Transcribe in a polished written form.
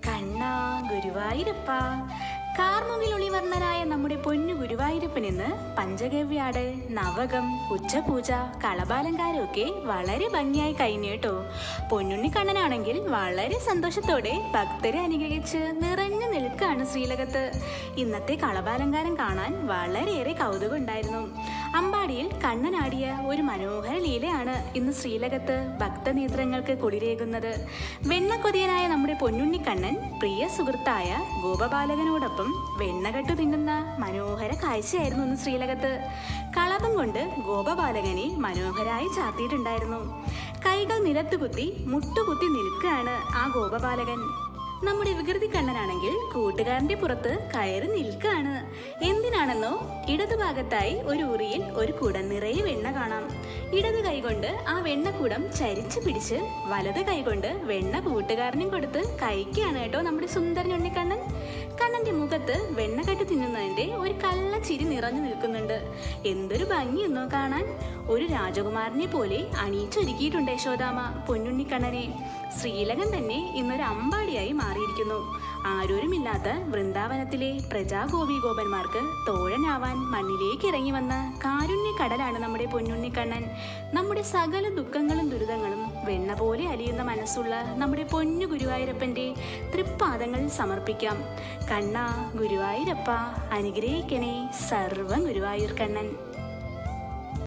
കണ്ണാ ഗുരുവായൂരപ്പ. കാർമുകിലൊളിവർണ്ണനായ നമ്മുടെ പൊന്നു ഗുരുവായൂരപ്പൻ ഇന്ന് പഞ്ചഗവ്യാട്, നവകം, ഉച്ചപൂജ, കളഭാലങ്കാരം ഒക്കെ വളരെ ഭംഗിയായി കഴിഞ്ഞു കേട്ടോ. പൊന്നുണ്ണിക്കണ്ണനാണെങ്കിൽ വളരെ സന്തോഷത്തോടെ ഭക്തരെ അനുഗ്രഹിച്ച് നിറഞ്ഞു നിൽക്കുകയാണ് ശ്രീലകത്ത്. ഇന്നത്തെ കളഭാലങ്കാരം കാണാൻ വളരെയേറെ കൗതുകം ഉണ്ടായിരുന്നു. അമ്പാടിയിൽ കണ്ണനാടിയ ഒരു മനോഹര ലീലയാണ് ഇന്ന് ശ്രീലകത്ത് ഭക്തനേത്രങ്ങൾക്ക് കുളിരേകുന്നത്. വെണ്ണക്കൊതിയനായ നമ്മുടെ പൊന്നുണ്ണിക്കണ്ണൻ പ്രിയ സുഹൃത്തായ ഗോപബാലകനോടൊപ്പം വെണ്ണകെട്ടു തിന്നുന്ന മനോഹര കാഴ്ചയായിരുന്നു ഇന്ന് ശ്രീലകത്ത്. കളഭം കൊണ്ട് ഗോപബാലകനെ മനോഹരായി ചാർത്തിയിട്ടുണ്ടായിരുന്നു. കൈകൾ നിലത്തുകുത്തി മുട്ടുകുത്തി നിൽക്കുകയാണ് ആ ഗോപബാലകൻ. നമ്മുടെ വികൃതി കണ്ണനാണെങ്കിൽ കൂട്ടുകാരന്റെ പുറത്ത് കയറി നിൽക്കുകയാണ്. എന്തിനാണെന്നോ ഇടതുഭാഗത്തായി ഒരു ഉറിയിൽ ഒരു കുടം നിറയെ വെണ്ണ കാണാം. ഇടത് കൈകൊണ്ട് ആ വെണ്ണക്കൂടം ചരിച്ചു പിടിച്ച് വലത് കൈകൊണ്ട് വെണ്ണ കൂട്ടുകാരനും കൊടുത്ത് കഴിക്കുകയാണ് കേട്ടോ നമ്മുടെ സുന്ദരൻ ഉണ്ണിക്കണ്ണൻ. കണ്ണന്റെ മുഖത്ത് വെണ്ണക്കെട്ട് തിന്നുന്നതിന്റെ ഒരു കള്ള ചിരി നിറഞ്ഞു നിൽക്കുന്നുണ്ട്. എന്തൊരു ഭംഗിയെന്നോ കാണാൻ. ഒരു രാജകുമാരനെ പോലെ അണിയിച്ചൊരുക്കിയിട്ടുണ്ട് യശോദാമ്മ പൊന്നുണ്ണിക്കണ്ണനെ. ശ്രീലകൻ തന്നെ ഇന്നൊരു അമ്പാടിയായി മാറിയിരിക്കുന്നു. ആരോരുമില്ലാത്ത വൃന്ദാവനത്തിലെ പ്രജാഗോപിഗോപന്മാർക്ക് തോഴനാവാൻ മണ്ണിലേക്ക് ഇറങ്ങി വന്ന കാരുണ്യ കടലാണ് നമ്മുടെ പൊന്നുണ്ണിക്കണ്ണൻ. നമ്മുടെ സകല ദുഃഖങ്ങളും ദുരിതങ്ങളും വെണ്ണ പോലെ അലിയുന്ന മനസ്സുള്ള നമ്മുടെ പൊന്നു ഗുരുവായൂരപ്പന്റെ തൃപ്പാദങ്ങളിൽ സമർപ്പിക്കാം. കണ്ണാ ഗുരുവായൂരപ്പ അനുഗ്രഹിക്കണേ സർവം ഗുരുവായൂർ കണ്ണൻ.